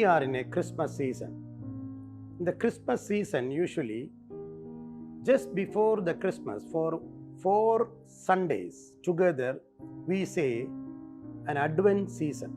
we are in a Christmas season. In the Christmas season, usually just before the Christmas, for 4 Sundays together, we say an Advent season.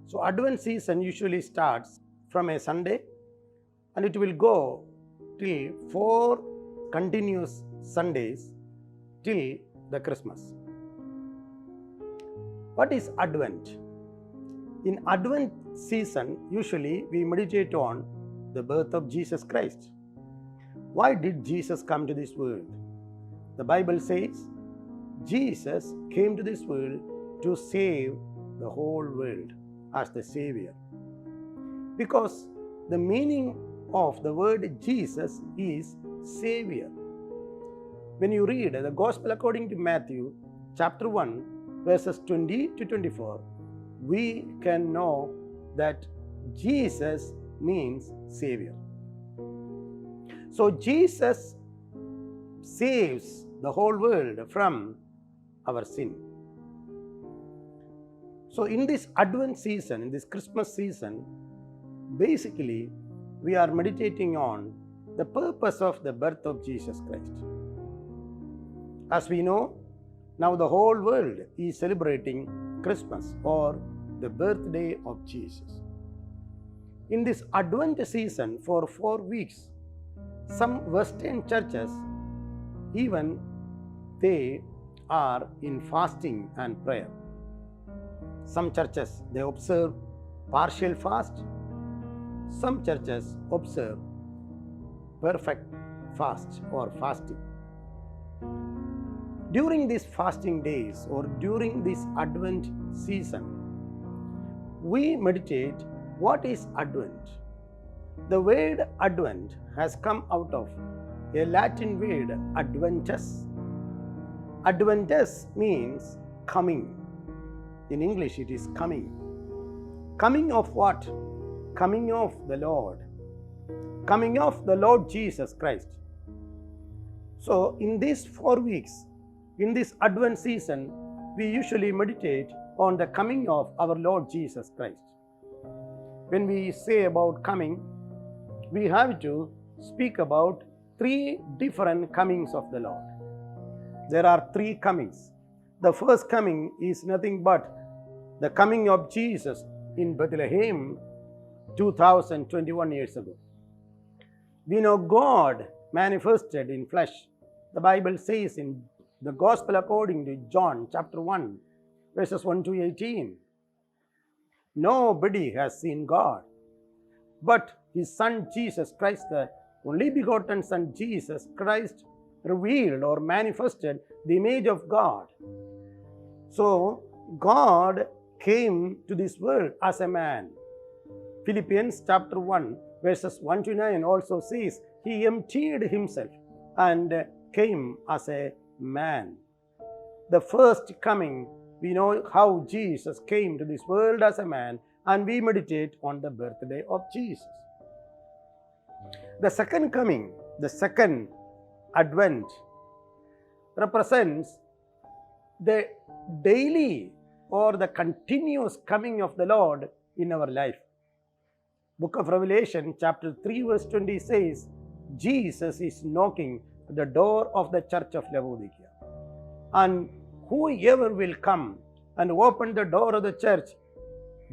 So Advent season usually starts from a Sunday and it will go till 4 continuous Sundays till the Christmas. What is Advent? In Advent season, usually we meditate on the birth of Jesus Christ. Why did Jesus come to this world? The Bible says Jesus came to this world to save the whole world as the Savior. Because the meaning of the word Jesus is Savior. When you read the Gospel according to Matthew chapter 1 verses 20 to 24, we can know that Jesus means Savior. So Jesus saves the whole world from our sin. So in this Advent season, in this Christmas season, basically we are meditating on the purpose of the birth of Jesus Christ. As we know, now the whole world is celebrating Christmas or the birthday of Jesus. In this Advent season for 4 weeks, some Western churches, even they are in fasting and prayer. Some churches, they observe partial fast. Some churches observe perfect fast or fasting. During these fasting days or during this Advent season, we meditate what is Advent. The word Advent has come out of a Latin word Adventus. Adventus means coming. In English it is coming. Coming of what? Coming of the Lord. Coming of the Lord Jesus Christ. So in these 4 weeks, in this Advent season, we usually meditate on the coming of our Lord Jesus Christ. When we say about coming, we have to speak about 3 different comings of the Lord. There are 3 comings. The first coming is nothing but the coming of Jesus in Bethlehem 2021 years ago. We know God manifested in flesh. The Bible says in the Gospel according to John chapter 1 verses 1 to 18, nobody has seen God, but His Son Jesus Christ, the only begotten Son Jesus Christ, revealed or manifested the image of God. So God came to this world as a man. Philippians chapter 1 verses 1 to 9 also says He emptied Himself and came as a man. The first coming, we know how Jesus came to this world as a man, and we meditate on the birthday of Jesus. The second coming, the second Advent, represents the daily or the continuous coming of the Lord in our life. Book of Revelation chapter 3 verse 20 says, Jesus is knocking at the door of the church of Laodicea. And whoever will come and open the door of the church,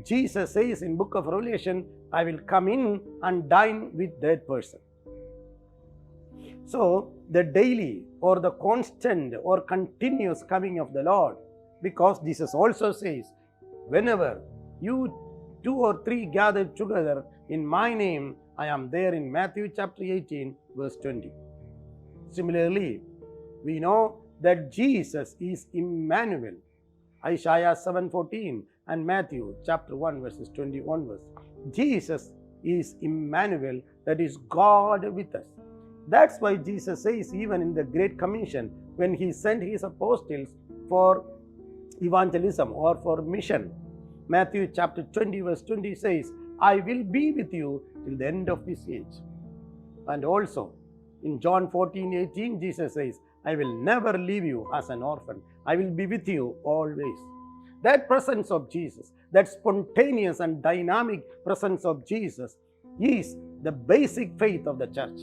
Jesus says in book of Revelation, I will come in and dine with that person. So the daily or the constant or continuous coming of the Lord, because Jesus also says, whenever you 2 or 3 gathered together in my name, I am there in Matthew chapter 18 verse 20. Similarly, we know that Jesus is Emmanuel. Isaiah 7:14 and Matthew chapter 1 verses 21 verse. Jesus is Emmanuel, that is God with us. That's why Jesus says even in the Great Commission, when He sent His apostles for evangelism or for mission, Matthew chapter 20 verse 20 says, I will be with you till the end of this age. And also in John 14:18, Jesus says, I will never leave you as an orphan. I will be with you always. That presence of Jesus, that spontaneous and dynamic presence of Jesus is the basic faith of the church.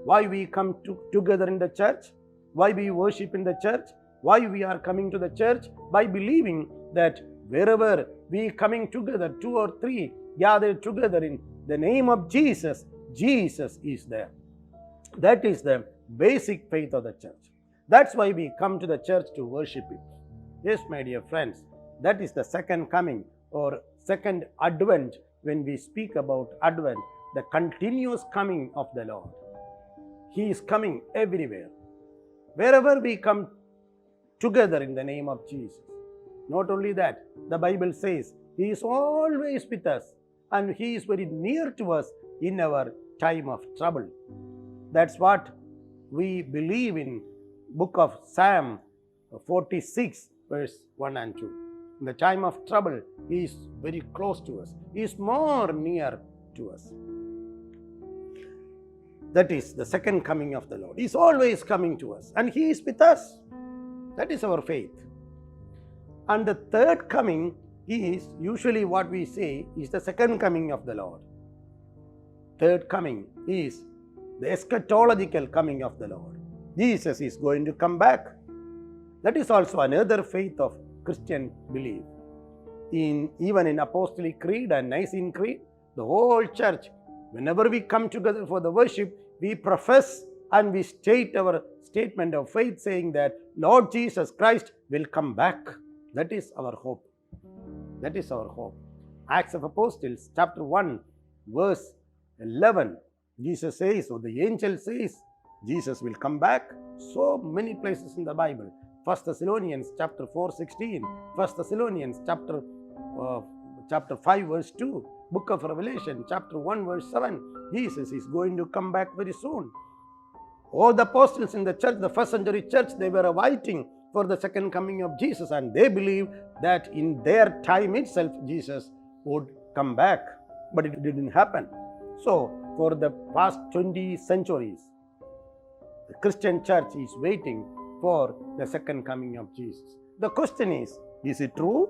Why we come together in the church, why we worship in the church, why we are coming to the church, by believing that wherever we coming together, 2 or 3 gathered together in the name of Jesus, Jesus is there. That is the basic faith of the church. That's why we come to the church to worship Him. Yes, my dear friends, that is the second coming or second advent. When we speak about advent, the continuous coming of the Lord. He is coming everywhere. Wherever we come together in the name of Jesus. Not only that, the Bible says He is always with us and He is very near to us in our time of trouble. That's what we believe in book of Psalm 46 verse 1 and 2. In the time of trouble, He is very close to us. He is more near to us. That is the second coming of the Lord. He is always coming to us and He is with us. That is our faith. And the third coming is usually what we say is the second coming of the Lord. Third coming is the eschatological coming of the Lord. Jesus is going to come back. That is also another faith of Christian belief. Even in Apostolic Creed and Nicene Creed, the whole church, whenever we come together for the worship, we profess and we state our statement of faith saying that Lord Jesus Christ will come back. That is our hope. That is our hope. Acts of Apostles, chapter 1, verse 11, Jesus says, or the angel says, Jesus will come back. So many places in the Bible. 1 Thessalonians chapter 4, 16, 1 Thessalonians chapter 5 verse 2, book of Revelation chapter 1 verse 7, Jesus is going to come back very soon. All the apostles in the church, the first century church, they were awaiting for the second coming of Jesus, and they believed that in their time itself Jesus would come back, but it didn't happen. So for the past 20 centuries, the Christian church is waiting for the second coming of Jesus. The question is it true?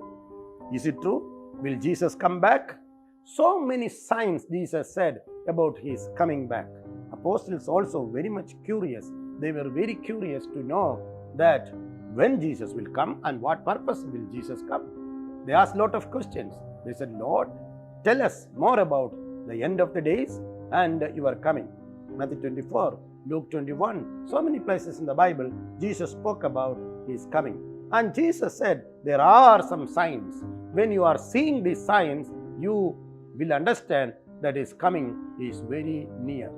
Is it true? Will Jesus come back? So many signs Jesus said about His coming back. Apostles also very much curious. They were very curious to know that when Jesus will come and what purpose will Jesus come. They asked a lot of questions. They said, Lord, tell us more about the end of the days and your coming. Matthew 24, Luke 21, so many places in the Bible, Jesus spoke about His coming. And Jesus said, there are some signs. When you are seeing these signs, you will understand that His coming is very near.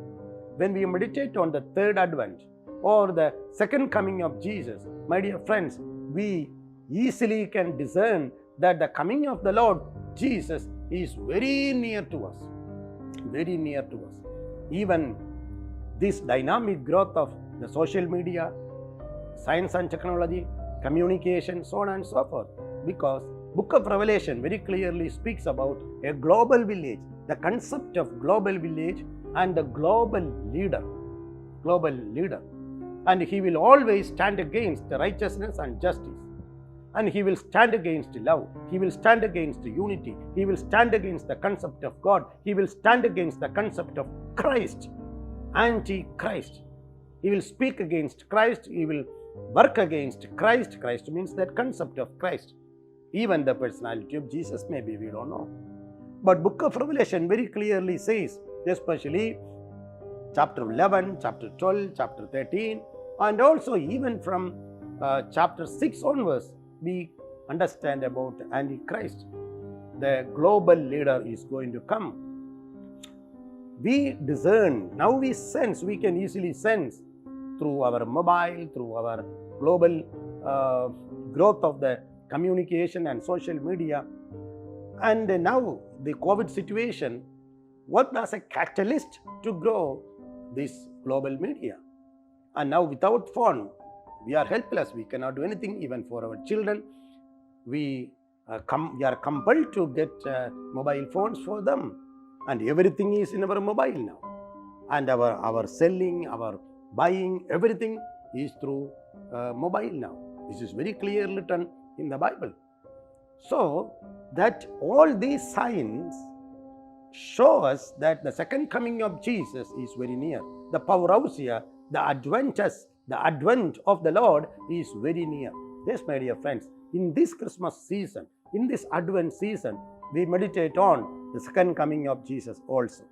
When we meditate on the third advent or the second coming of Jesus, my dear friends, we easily can discern that the coming of the Lord Jesus is very near to us. Very near to us. Even this dynamic growth of the social media, science and technology, communication, so on and so forth. Because book of Revelation very clearly speaks about a global village, the concept of global village and the global leader. Global leader. And he will always stand against the righteousness and justice. And he will stand against love. He will stand against unity. He will stand against the concept of God. He will stand against the concept of Christ. Anti-Christ. He will speak against Christ. He will work against Christ. Christ means that concept of Christ. Even the personality of Jesus, maybe we don't know. But book of Revelation very clearly says, especially chapter 11, chapter 12, chapter 13, and also even from chapter 6 onwards, we understand about Antichrist. The global leader is going to come. We discern, now we sense, we can easily sense through our mobile, through our global growth of the communication and social media. And now the COVID situation worked as a catalyst to grow this global media. And now without phone, we are helpless. We cannot do anything even for our children. We are compelled to get mobile phones for them. And everything is in our mobile now. And our selling, our buying, everything is through mobile now. This is very clearly written in the Bible. So that all these signs show us that the second coming of Jesus is very near. The parousia, the advent of the Lord is very near. Yes, my dear friends, in this Christmas season, in this Advent season, we meditate on the second coming of Jesus also.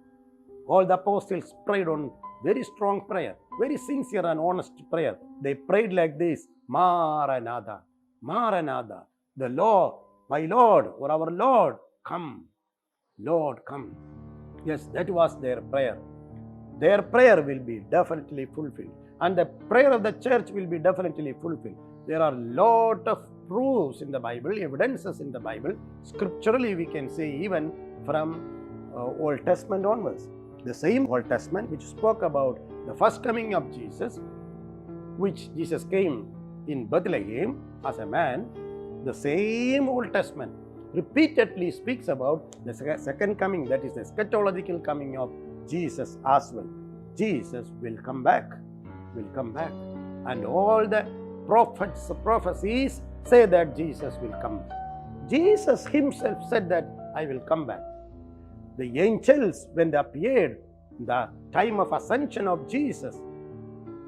All the apostles prayed on very strong prayer, very sincere and honest prayer. They prayed like this: Maranatha, Maranatha, the Lord, my Lord, or our Lord, come. Lord, come. Yes, that was their prayer. Their prayer will be definitely fulfilled, and the prayer of the church will be definitely fulfilled. There are a lot of proofs in the Bible, evidences in the Bible. Scripturally, we can say even from Old Testament onwards. The same Old Testament which spoke about the first coming of Jesus, which Jesus came in Bethlehem as a man, the same Old Testament repeatedly speaks about the second coming, that is the eschatological coming of Jesus as well. Jesus will come back, and all the prophecies say that Jesus will come back. Jesus himself said that I will come back. The angels, when they appeared in the time of ascension of Jesus,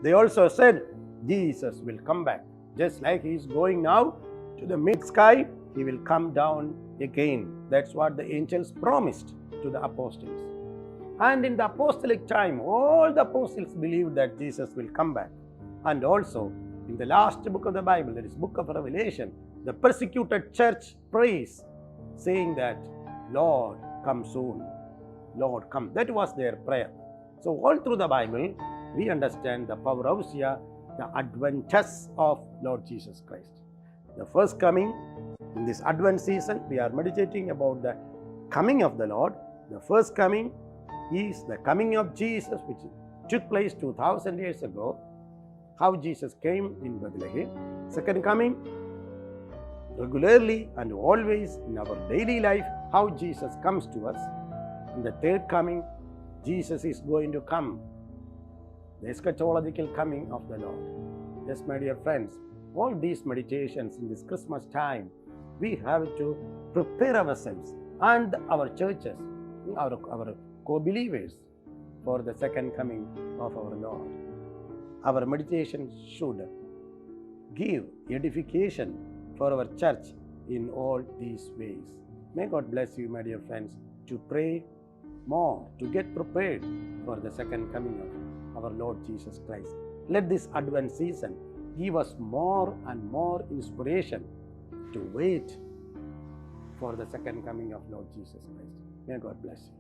they also said Jesus will come back. Just like he is going now to the mid-sky, he will come down again. That's what the angels promised to the apostles. And in the apostolic time, all the apostles believed that Jesus will come back. And also, in the last book of the Bible, that is book of Revelation, the persecuted church prays, saying that, Lord, come soon. Lord, come. That was their prayer. So all through the Bible, we understand the parousia, the adventures of Lord Jesus Christ. The first coming, in this Advent season, we are meditating about the coming of the Lord. The first coming is the coming of Jesus, which took place 2000 years ago, how Jesus came in Bethlehem. Second coming, regularly and always in our daily life, how Jesus comes to us. In the third coming, Jesus is going to come, the eschatological coming of the Lord. Yes, my dear friends, all these meditations in this Christmas time, we have to prepare ourselves and our churches, our co-believers, for the second coming of our Lord. Our meditation should give edification for our church in all these ways. May God bless you, my dear friends, to pray more, to get prepared for the second coming of our Lord Jesus Christ. Let this Advent season give us more and more inspiration to wait for the second coming of Lord Jesus Christ. May God bless you.